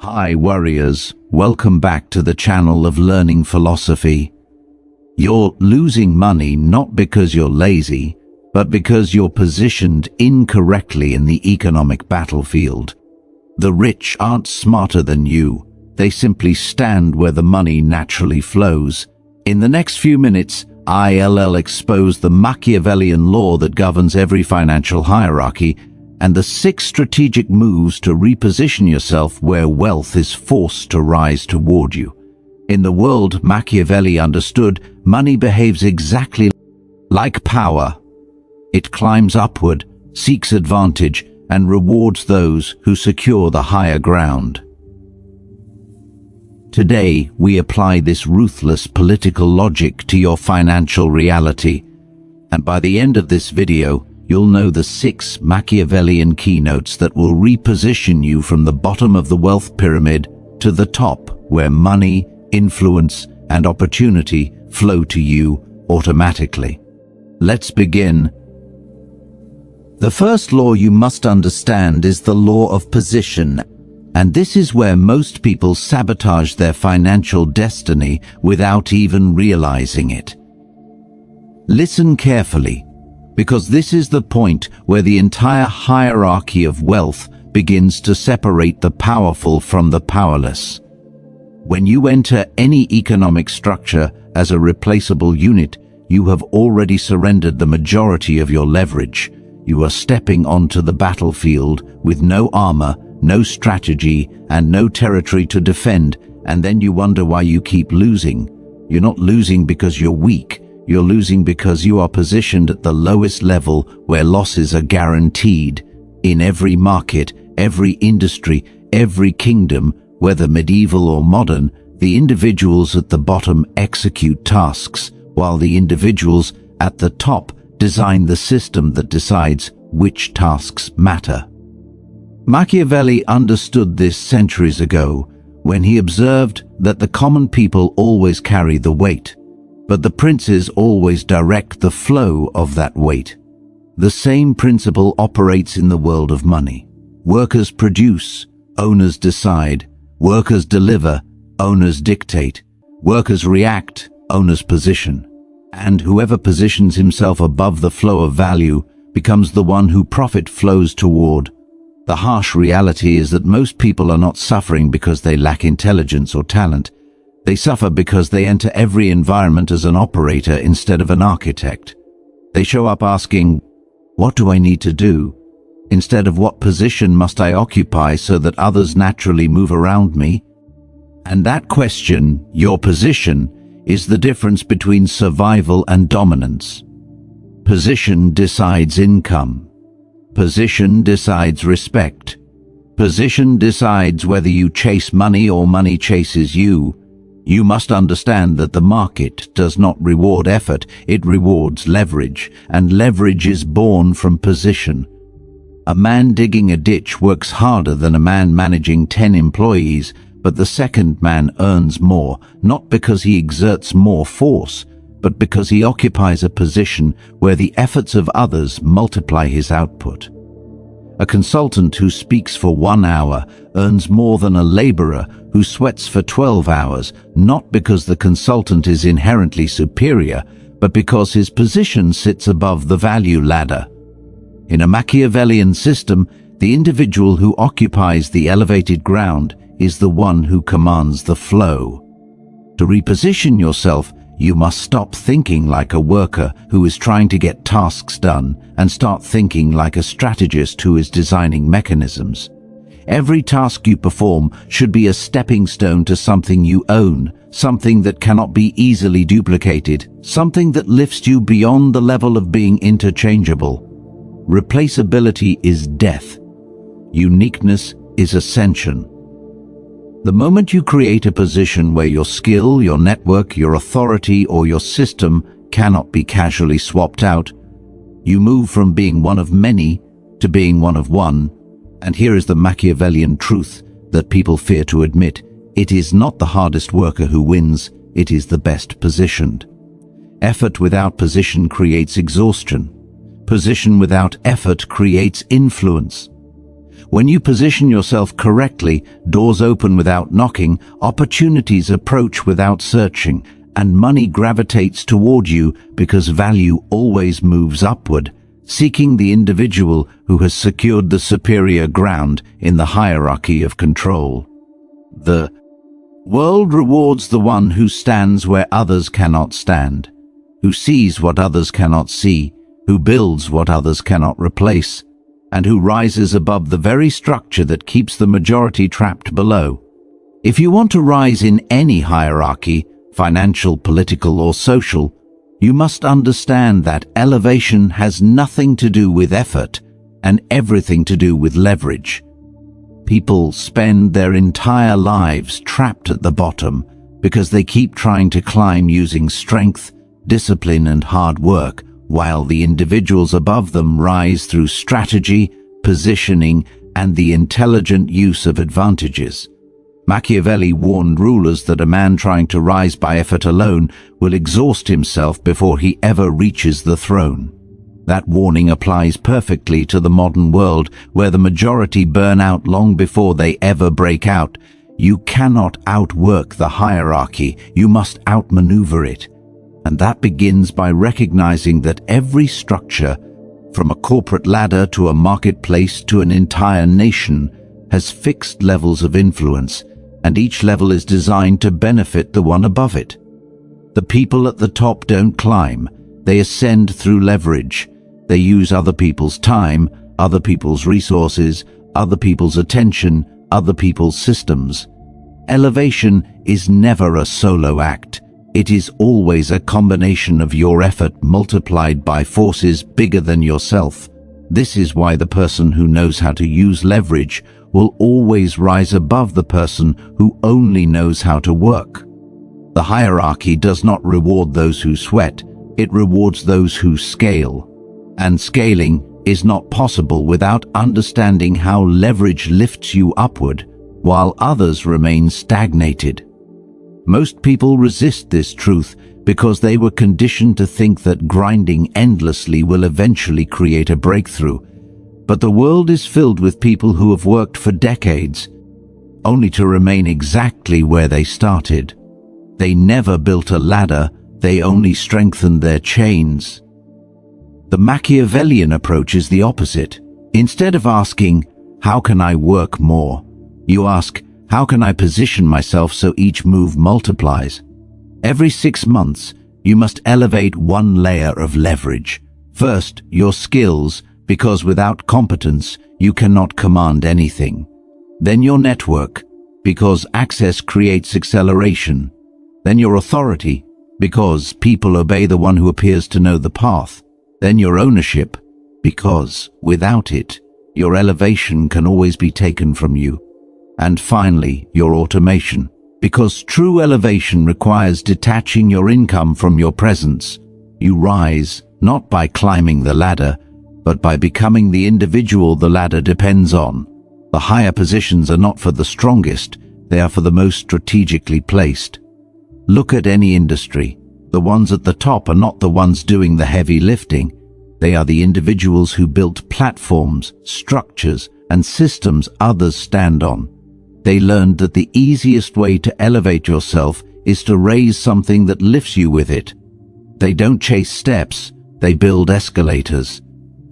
Hi warriors, welcome back to the channel of learning philosophy. You're losing money not because you're lazy, but because you're positioned incorrectly in the economic battlefield. The rich aren't smarter than you, they simply stand where the money naturally flows. In the next few minutes, I'll expose the Machiavellian law that governs every financial hierarchy and the 6 strategic moves to reposition yourself where wealth is forced to rise toward you. In the world Machiavelli understood, money behaves exactly like power. It climbs upward, seeks advantage, and rewards those who secure the higher ground. Today, we apply this ruthless political logic to your financial reality, and by the end of this video, you'll know the 6 Machiavellian keynotes that will reposition you from the bottom of the wealth pyramid to the top, where money, influence, and opportunity flow to you automatically. Let's begin. The first law you must understand is the law of position, and this is where most people sabotage their financial destiny without even realizing it. Listen carefully, because this is the point where the entire hierarchy of wealth begins to separate the powerful from the powerless. When you enter any economic structure as a replaceable unit, you have already surrendered the majority of your leverage. You are stepping onto the battlefield with no armor, no strategy, and no territory to defend, and then you wonder why you keep losing. You're not losing because you're weak. You're losing because you are positioned at the lowest level where losses are guaranteed. In every market, every industry, every kingdom, whether medieval or modern, the individuals at the bottom execute tasks, while the individuals at the top design the system that decides which tasks matter. Machiavelli understood this centuries ago when he observed that the common people always carry the weight, but the princes always direct the flow of that weight. The same principle operates in the world of money. Workers produce, owners decide. Workers deliver, owners dictate. Workers react, owners position. And whoever positions himself above the flow of value becomes the one who profit flows toward. The harsh reality is that most people are not suffering because they lack intelligence or talent. They suffer because they enter every environment as an operator instead of an architect. They show up asking, "What do I need to do?" instead of "What position must I occupy so that others naturally move around me?" And that question, your position, is the difference between survival and dominance. Position decides income. Position decides respect. Position decides whether you chase money or money chases you. You must understand that the market does not reward effort, it rewards leverage, and leverage is born from position. A man digging a ditch works harder than a man managing 10 employees, but the second man earns more, not because he exerts more force, but because he occupies a position where the efforts of others multiply his output. A consultant who speaks for 1 hour earns more than a laborer who sweats for 12 hours, not because the consultant is inherently superior, but because his position sits above the value ladder. In a Machiavellian system, the individual who occupies the elevated ground is the one who commands the flow. To reposition yourself, you must stop thinking like a worker who is trying to get tasks done and start thinking like a strategist who is designing mechanisms. Every task you perform should be a stepping stone to something you own, something that cannot be easily duplicated, something that lifts you beyond the level of being interchangeable. Replaceability is death. Uniqueness is ascension. The moment you create a position where your skill, your network, your authority, or your system cannot be casually swapped out, you move from being one of many to being one of one. And here is the Machiavellian truth that people fear to admit. It is not the hardest worker who wins, it is the best positioned. Effort without position creates exhaustion. Position without effort creates influence. When you position yourself correctly, doors open without knocking, opportunities approach without searching, and money gravitates toward you because value always moves upward, seeking the individual who has secured the superior ground in the hierarchy of control. The world rewards the one who stands where others cannot stand, who sees what others cannot see, who builds what others cannot replace, and who rises above the very structure that keeps the majority trapped below. If you want to rise in any hierarchy, financial, political, or social, you must understand that elevation has nothing to do with effort and everything to do with leverage. People spend their entire lives trapped at the bottom because they keep trying to climb using strength, discipline, and hard work, while the individuals above them rise through strategy, positioning, and the intelligent use of advantages. Machiavelli warned rulers that a man trying to rise by effort alone will exhaust himself before he ever reaches the throne. That warning applies perfectly to the modern world, where the majority burn out long before they ever break out. You cannot outwork the hierarchy, you must outmaneuver it. And that begins by recognizing that every structure, from a corporate ladder to a marketplace to an entire nation, has fixed levels of influence, and each level is designed to benefit the one above it. The people at the top don't climb, they ascend through leverage. They use other people's time, other people's resources, other people's attention, other people's systems. Elevation is never a solo act. It is always a combination of your effort multiplied by forces bigger than yourself. This is why the person who knows how to use leverage will always rise above the person who only knows how to work. The hierarchy does not reward those who sweat, it rewards those who scale. And scaling is not possible without understanding how leverage lifts you upward, while others remain stagnated. Most people resist this truth because they were conditioned to think that grinding endlessly will eventually create a breakthrough. But the world is filled with people who have worked for decades, only to remain exactly where they started. They never built a ladder, they only strengthened their chains. The Machiavellian approach is the opposite. Instead of asking, "How can I work more?" you ask, "How can I position myself so each move multiplies?" Every 6 months, you must elevate one layer of leverage. First, your skills, because without competence, you cannot command anything. Then your network, because access creates acceleration. Then your authority, because people obey the one who appears to know the path. Then your ownership, because without it, your elevation can always be taken from you. And finally, your automation, because true elevation requires detaching your income from your presence. You rise not by climbing the ladder, but by becoming the individual the ladder depends on. The higher positions are not for the strongest, they are for the most strategically placed. Look at any industry. The ones at the top are not the ones doing the heavy lifting. They are the individuals who built platforms, structures, and systems others stand on. They learned that the easiest way to elevate yourself is to raise something that lifts you with it. They don't chase steps, they build escalators.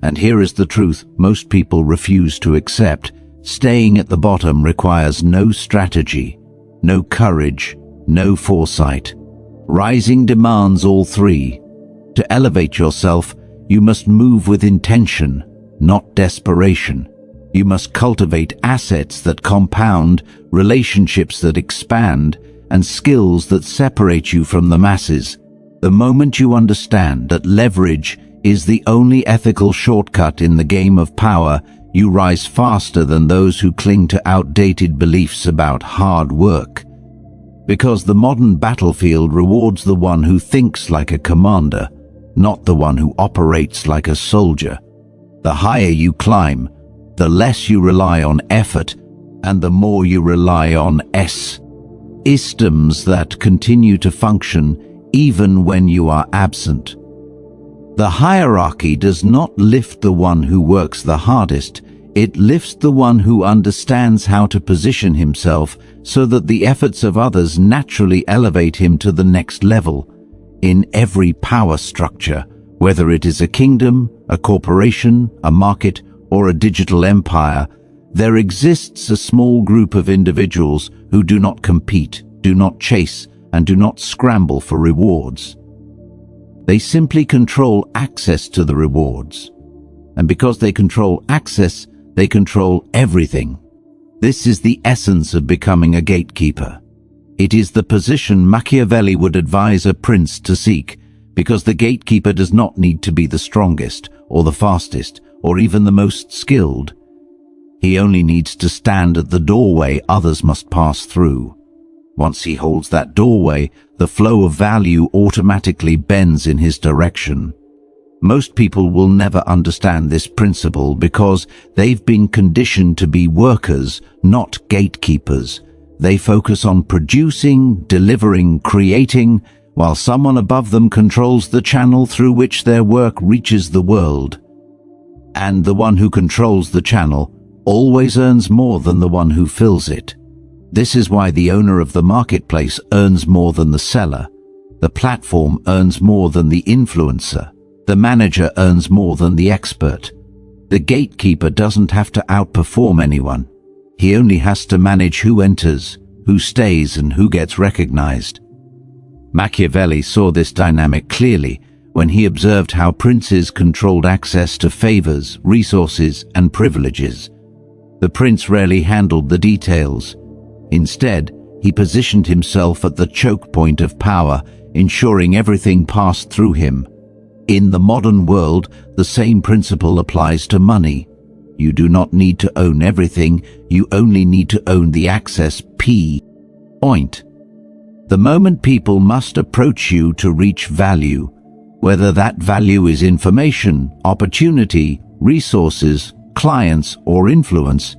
And here is the truth most people refuse to accept. Staying at the bottom requires no strategy, no courage, no foresight. Rising demands all three. To elevate yourself, you must move with intention, not desperation. You must cultivate assets that compound, relationships that expand, and skills that separate you from the masses. The moment you understand that leverage is the only ethical shortcut in the game of power, you rise faster than those who cling to outdated beliefs about hard work. Because the modern battlefield rewards the one who thinks like a commander, not the one who operates like a soldier. The higher you climb, the less you rely on effort, and the more you rely on systems that continue to function even when you are absent. The hierarchy does not lift the one who works the hardest, It lifts the one who understands how to position himself so that the efforts of others naturally elevate him to the next level. In every power structure, whether it is a kingdom, a corporation, a market, or a digital empire, there exists a small group of individuals who do not compete, do not chase, and do not scramble for rewards. They simply control access to the rewards. And because they control access, they control everything. This is the essence of becoming a gatekeeper. It is the position Machiavelli would advise a prince to seek, because the gatekeeper does not need to be the strongest, or the fastest, or even the most skilled. He only needs to stand at the doorway others must pass through. Once he holds that doorway, the flow of value automatically bends in his direction. Most people will never understand this principle because they've been conditioned to be workers, not gatekeepers. They focus on producing, delivering, creating, while someone above them controls the channel through which their work reaches the world. And the one who controls the channel always earns more than the one who fills it. This is why the owner of the marketplace earns more than the seller. The platform earns more than the influencer. The manager earns more than the expert. The gatekeeper doesn't have to outperform anyone. He only has to manage who enters, who stays, and who gets recognized. Machiavelli saw this dynamic clearly when he observed how princes controlled access to favors, resources, and privileges. The prince rarely handled the details. Instead, he positioned himself at the choke point of power, ensuring everything passed through him. In the modern world, the same principle applies to money. You do not need to own everything, you only need to own the access point. The moment people must approach you to reach value, whether that value is information, opportunity, resources, clients, or influence,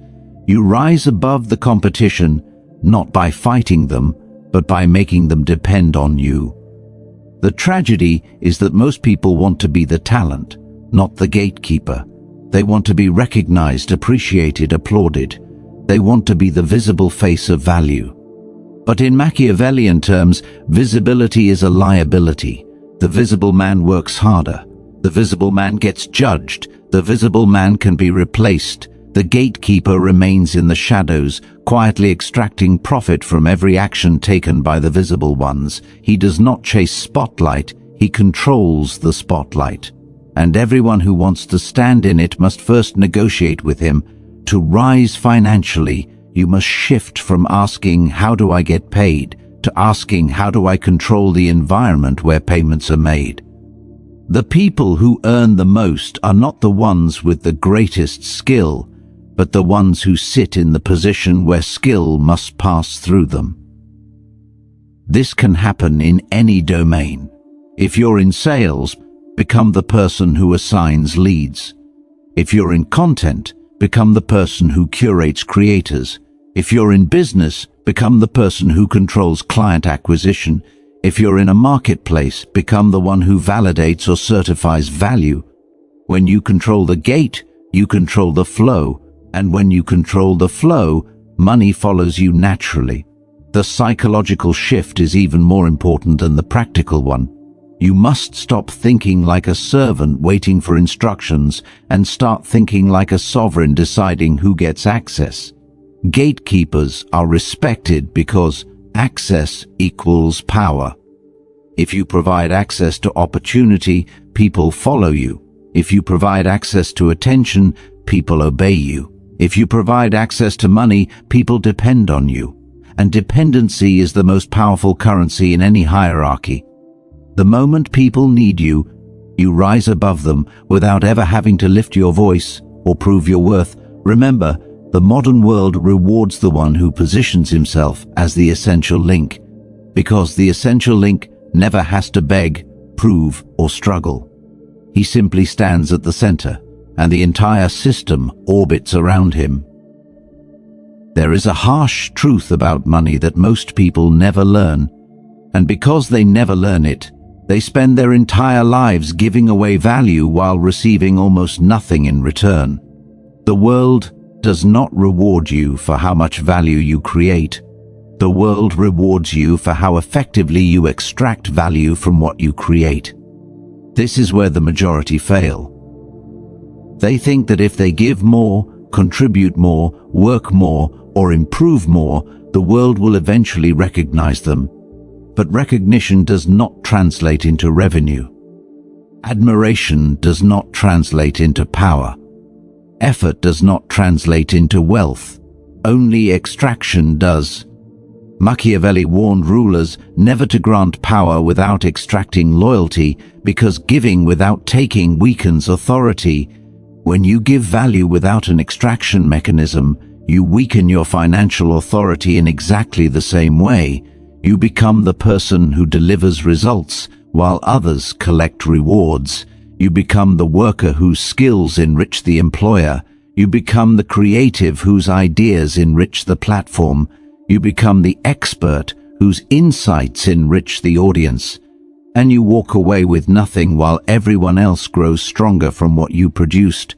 you rise above the competition, not by fighting them, but by making them depend on you. The tragedy is that most people want to be the talent, not the gatekeeper. They want to be recognized, appreciated, applauded. They want to be the visible face of value. But in Machiavellian terms, visibility is a liability. The visible man works harder. The visible man gets judged. The visible man can be replaced. The gatekeeper remains in the shadows, quietly extracting profit from every action taken by the visible ones. He does not chase spotlight, he controls the spotlight. And everyone who wants to stand in it must first negotiate with him. To rise financially, you must shift from asking, "How do I get paid?" to asking, "How do I control the environment where payments are made?" The people who earn the most are not the ones with the greatest skill, but the ones who sit in the position where skill must pass through them. This can happen in any domain. If you're in sales, become the person who assigns leads. If you're in content, become the person who curates creators. If you're in business, become the person who controls client acquisition. If you're in a marketplace, become the one who validates or certifies value. When you control the gate, you control the flow. And when you control the flow, money follows you naturally. The psychological shift is even more important than the practical one. You must stop thinking like a servant waiting for instructions and start thinking like a sovereign deciding who gets access. Gatekeepers are respected because access equals power. If you provide access to opportunity, people follow you. If you provide access to attention, people obey you. If you provide access to money, people depend on you. And dependency is the most powerful currency in any hierarchy. The moment people need you, you rise above them without ever having to lift your voice or prove your worth. Remember, the modern world rewards the one who positions himself as the essential link, because the essential link never has to beg, prove, or struggle. He simply stands at the center, and the entire system orbits around him. There is a harsh truth about money that most people never learn, and because they never learn it, they spend their entire lives giving away value while receiving almost nothing in return. The world does not reward you for how much value you create. The world rewards you for how effectively you extract value from what you create. This is where the majority fail. They think that if they give more, contribute more, work more, or improve more, the world will eventually recognize them. But recognition does not translate into revenue. Admiration does not translate into power. Effort does not translate into wealth. Only extraction does. Machiavelli warned rulers never to grant power without extracting loyalty, because giving without taking weakens authority. When you give value without an extraction mechanism, you weaken your financial authority in exactly the same way. You become the person who delivers results, while others collect rewards. You become the worker whose skills enrich the employer. You become the creative whose ideas enrich the platform. You become the expert whose insights enrich the audience. And you walk away with nothing while everyone else grows stronger from what you produced.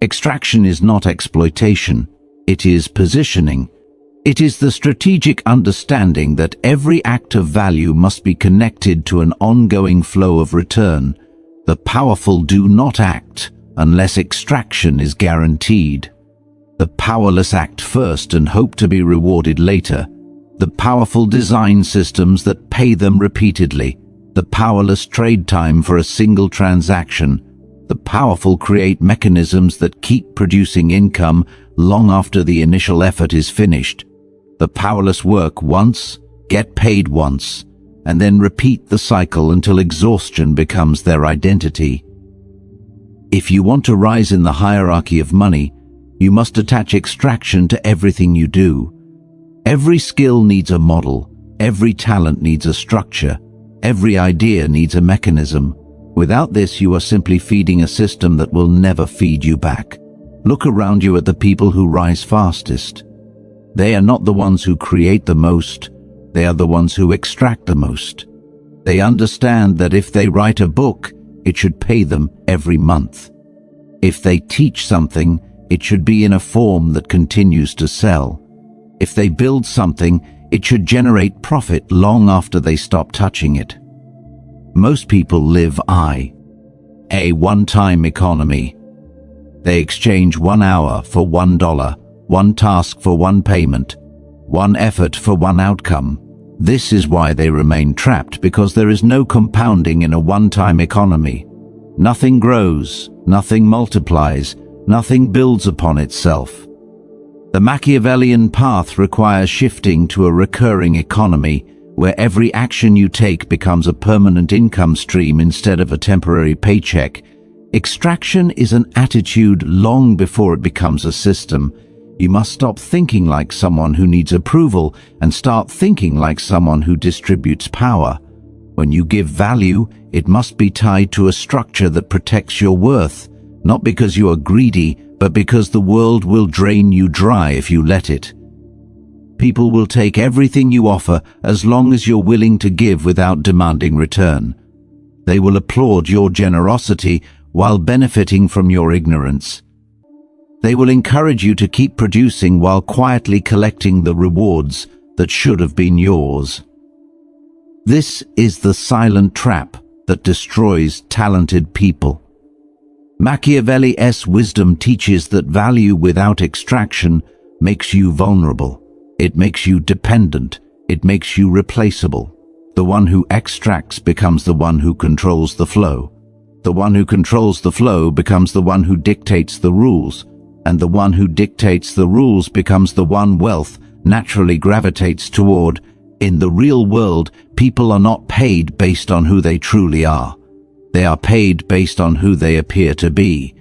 Extraction is not exploitation. It is positioning. It is the strategic understanding that every act of value must be connected to an ongoing flow of return. The powerful do not act unless extraction is guaranteed. The powerless act first and hope to be rewarded later. The powerful design systems that pay them repeatedly. The powerless trade time for a single transaction. The powerful create mechanisms that keep producing income long after the initial effort is finished. The powerless work once, get paid once, and then repeat the cycle until exhaustion becomes their identity. If you want to rise in the hierarchy of money, you must attach extraction to everything you do. Every skill needs a model, every talent needs a structure, every idea needs a mechanism. Without this, you are simply feeding a system that will never feed you back. Look around you at the people who rise fastest. They are not the ones who create the most, they are the ones who extract the most. They understand that if they write a book, it should pay them every month. If they teach something, it should be in a form that continues to sell. If they build something, it should generate profit long after they stop touching it. Most people live a one-time economy. They exchange 1 hour for $1, one task for one payment, one effort for one outcome. This is why they remain trapped, because there is no compounding in a one-time economy. Nothing grows, nothing multiplies, nothing builds upon itself. The Machiavellian path requires shifting to a recurring economy, where every action you take becomes a permanent income stream instead of a temporary paycheck. Extraction is an attitude long before it becomes a system. You must stop thinking like someone who needs approval and start thinking like someone who distributes power. When you give value, it must be tied to a structure that protects your worth, not because you are greedy, but because the world will drain you dry if you let it. People will take everything you offer as long as you're willing to give without demanding return. They will applaud your generosity while benefiting from your ignorance. They will encourage you to keep producing while quietly collecting the rewards that should have been yours. This is the silent trap that destroys talented people. Machiavelli's wisdom teaches that value without extraction makes you vulnerable. It makes you dependent. It makes you replaceable. The one who extracts becomes the one who controls the flow. The one who controls the flow becomes the one who dictates the rules. And the one who dictates the rules becomes the one wealth naturally gravitates toward. In the real world, people are not paid based on who they truly are. They are paid based on who they appear to be.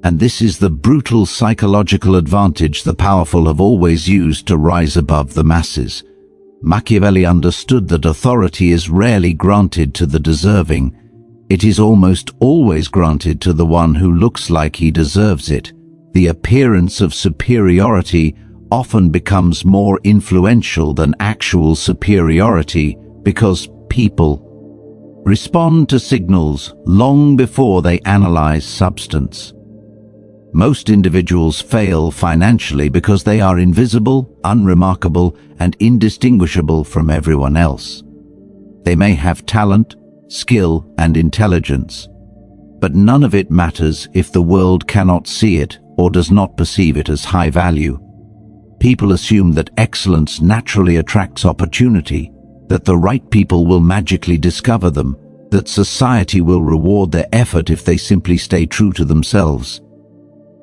And this is the brutal psychological advantage the powerful have always used to rise above the masses. Machiavelli understood that authority is rarely granted to the deserving. It is almost always granted to the one who looks like he deserves it. The appearance of superiority often becomes more influential than actual superiority because people respond to signals long before they analyze substance. Most individuals fail financially because they are invisible, unremarkable, and indistinguishable from everyone else. They may have talent, skill, and intelligence, but none of it matters if the world cannot see it or does not perceive it as high value. People assume that excellence naturally attracts opportunity, that the right people will magically discover them, that society will reward their effort if they simply stay true to themselves.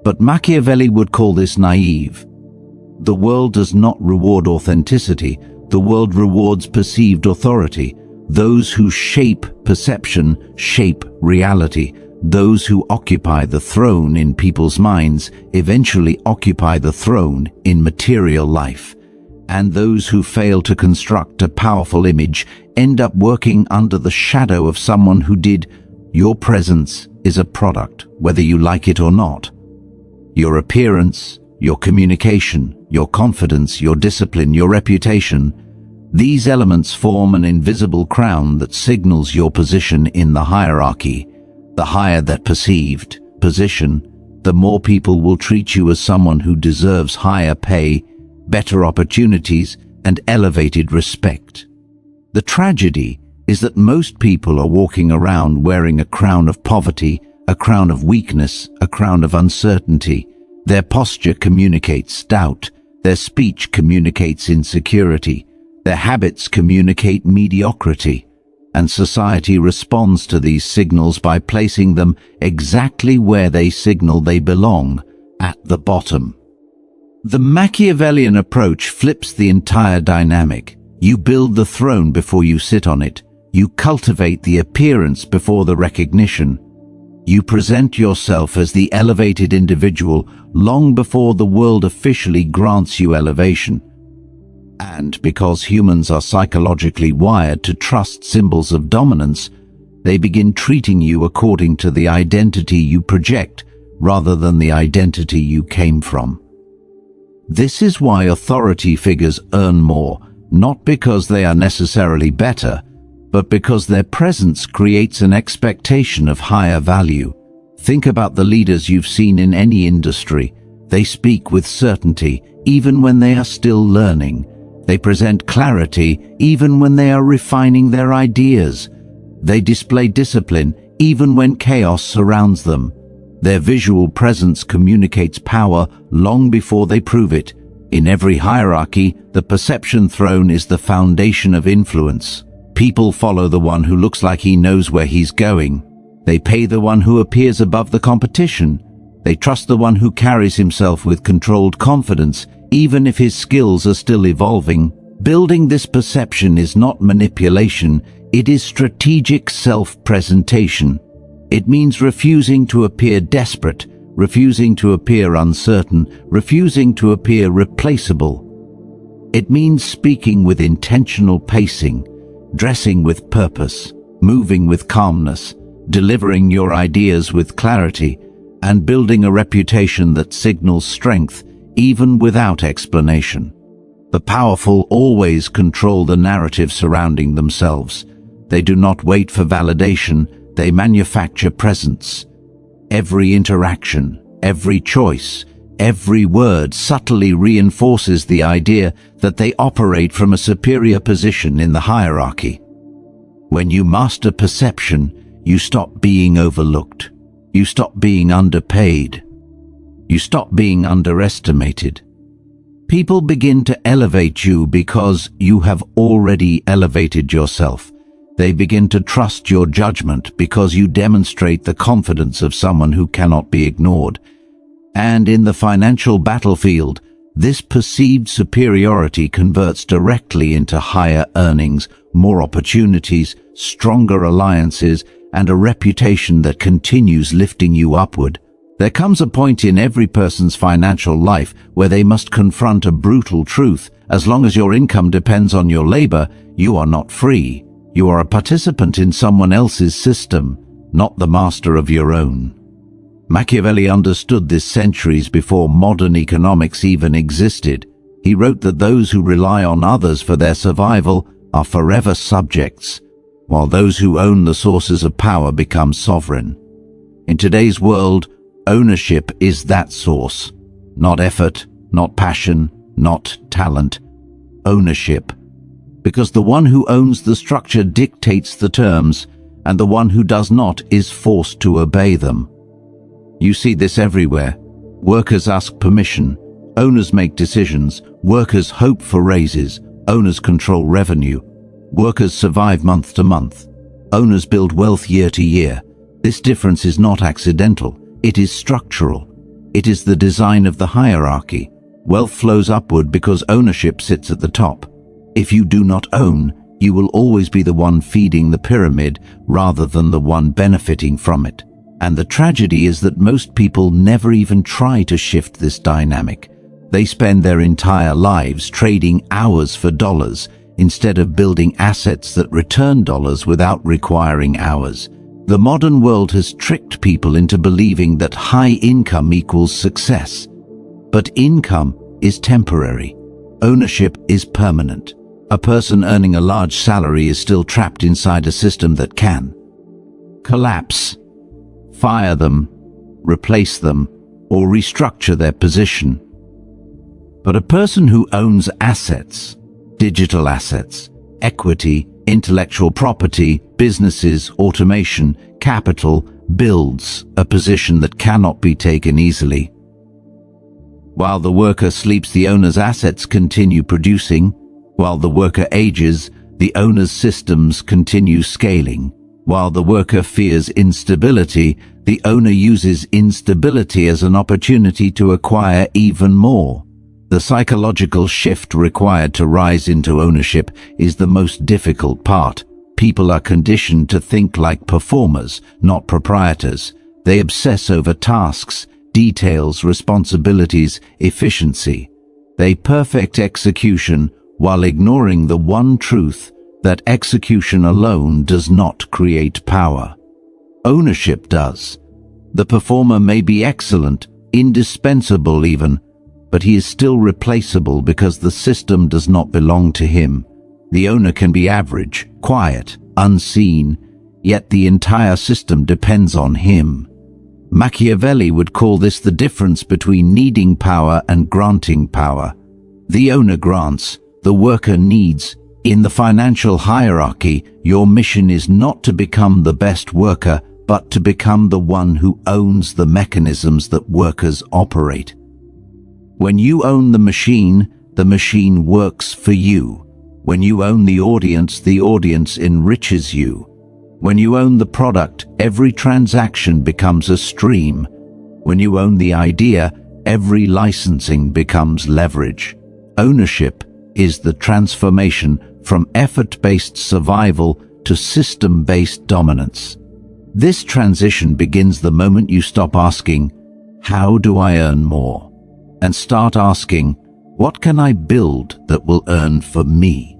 But Machiavelli would call this naive. The world does not reward authenticity, the world rewards perceived authority. Those who shape perception shape reality. Those who occupy the throne in people's minds eventually occupy the throne in material life. And those who fail to construct a powerful image end up working under the shadow of someone who did. Your presence is a product, whether you like it or not. Your appearance, your communication, your confidence, your discipline, your reputation, these elements form an invisible crown that signals your position in the hierarchy. The higher that perceived position, the more people will treat you as someone who deserves higher pay, better opportunities, and elevated respect. The tragedy is that most people are walking around wearing a crown of poverty, a crown of weakness, a crown of uncertainty. Their posture communicates doubt, their speech communicates insecurity, their habits communicate mediocrity, and society responds to these signals by placing them exactly where they signal they belong, at the bottom. The Machiavellian approach flips the entire dynamic. You build the throne before you sit on it. You cultivate the appearance before the recognition. You present yourself as the elevated individual long before the world officially grants you elevation. And because humans are psychologically wired to trust symbols of dominance, they begin treating you according to the identity you project rather than the identity you came from. This is why authority figures earn more, not because they are necessarily better, but because their presence creates an expectation of higher value. Think about the leaders you've seen in any industry. They speak with certainty, even when they are still learning. They present clarity, even when they are refining their ideas. They display discipline, even when chaos surrounds them. Their visual presence communicates power long before they prove it. In every hierarchy, the perception throne is the foundation of influence. People follow the one who looks like he knows where he's going. They pay the one who appears above the competition. They trust the one who carries himself with controlled confidence, even if his skills are still evolving. Building this perception is not manipulation, it is strategic self-presentation. It means refusing to appear desperate, refusing to appear uncertain, refusing to appear replaceable. It means speaking with intentional pacing, dressing with purpose, moving with calmness, delivering your ideas with clarity, and building a reputation that signals strength even without explanation. The powerful always control the narrative surrounding themselves. They do not wait for validation, they manufacture presence. Every interaction, every choice, every word subtly reinforces the idea that they operate from a superior position in the hierarchy. When you master perception, you stop being overlooked. You stop being underpaid. You stop being underestimated. People begin to elevate you because you have already elevated yourself. They begin to trust your judgment because you demonstrate the confidence of someone who cannot be ignored. And in the financial battlefield, this perceived superiority converts directly into higher earnings, more opportunities, stronger alliances, and a reputation that continues lifting you upward. There comes a point in every person's financial life where they must confront a brutal truth. As long as your income depends on your labor, you are not free. You are a participant in someone else's system, not the master of your own. Machiavelli understood this centuries before modern economics even existed. He wrote that those who rely on others for their survival are forever subjects, while those who own the sources of power become sovereign. In today's world, Ownership is that source. Not effort, not passion, not talent. Ownership. Because the one who owns the structure dictates the terms, and the one who does not is forced to obey them. You see this everywhere. Workers ask permission. Owners make decisions. Workers hope for raises. Owners control revenue. Workers survive month to month. Owners build wealth year to year. This difference is not accidental. It is structural. It is the design of the hierarchy. Wealth flows upward because ownership sits at the top. If you do not own, you will always be the one feeding the pyramid rather than the one benefiting from it. And the tragedy is that most people never even try to shift this dynamic. They spend their entire lives trading hours for dollars instead of building assets that return dollars without requiring hours. The modern world has tricked people into believing that high income equals success. But income is temporary. Ownership is permanent. A person earning a large salary is still trapped inside a system that can collapse, fire them, replace them, or restructure their position. But a person who owns assets, digital assets, equity, intellectual property, businesses, automation, capital, builds a position that cannot be taken easily. While the worker sleeps, the owner's assets continue producing. While the worker ages, the owner's systems continue scaling. While the worker fears instability, the owner uses instability as an opportunity to acquire even more. The psychological shift required to rise into ownership is the most difficult part. People are conditioned to think like performers, not proprietors. They obsess over tasks, details, responsibilities, efficiency. They perfect execution while ignoring the one truth that execution alone does not create power. Ownership does. The performer may be excellent, indispensable even, but he is still replaceable because the system does not belong to him. The owner can be average, quiet, unseen, yet the entire system depends on him. Machiavelli would call this the difference between needing power and granting power. The owner grants, the worker needs. In the financial hierarchy, your mission is not to become the best worker, but to become the one who owns the mechanisms that workers operate. When you own the machine works for you. When you own the audience enriches you. When you own the product, every transaction becomes a stream. When you own the idea, every licensing becomes leverage. Ownership is the transformation from effort-based survival to system-based dominance. This transition begins the moment you stop asking, "How do I earn more?" and start asking, "What can I build that will earn for me?"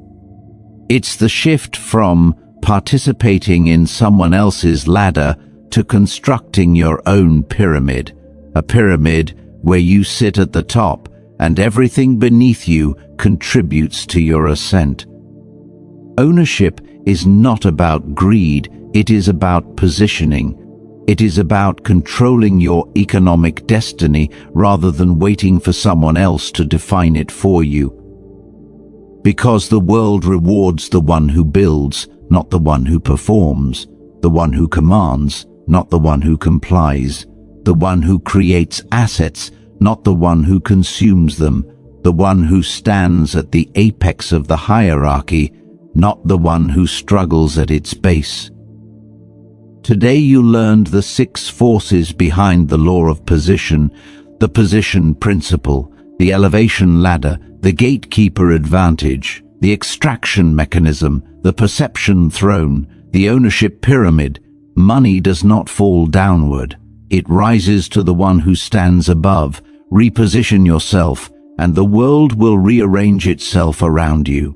It's the shift from participating in someone else's ladder to constructing your own pyramid, a pyramid where you sit at the top and everything beneath you contributes to your ascent. Ownership is not about greed, it is about positioning. It is about controlling your economic destiny rather than waiting for someone else to define it for you. Because the world rewards the one who builds, not the one who performs, the one who commands, not the one who complies, the one who creates assets, not the one who consumes them, the one who stands at the apex of the hierarchy, not the one who struggles at its base. Today you learned the 6 forces behind the law of position, the position principle, the elevation ladder, the gatekeeper advantage, the extraction mechanism, the perception throne, the ownership pyramid. Money does not fall downward. It rises to the one who stands above. Reposition yourself, and the world will rearrange itself around you.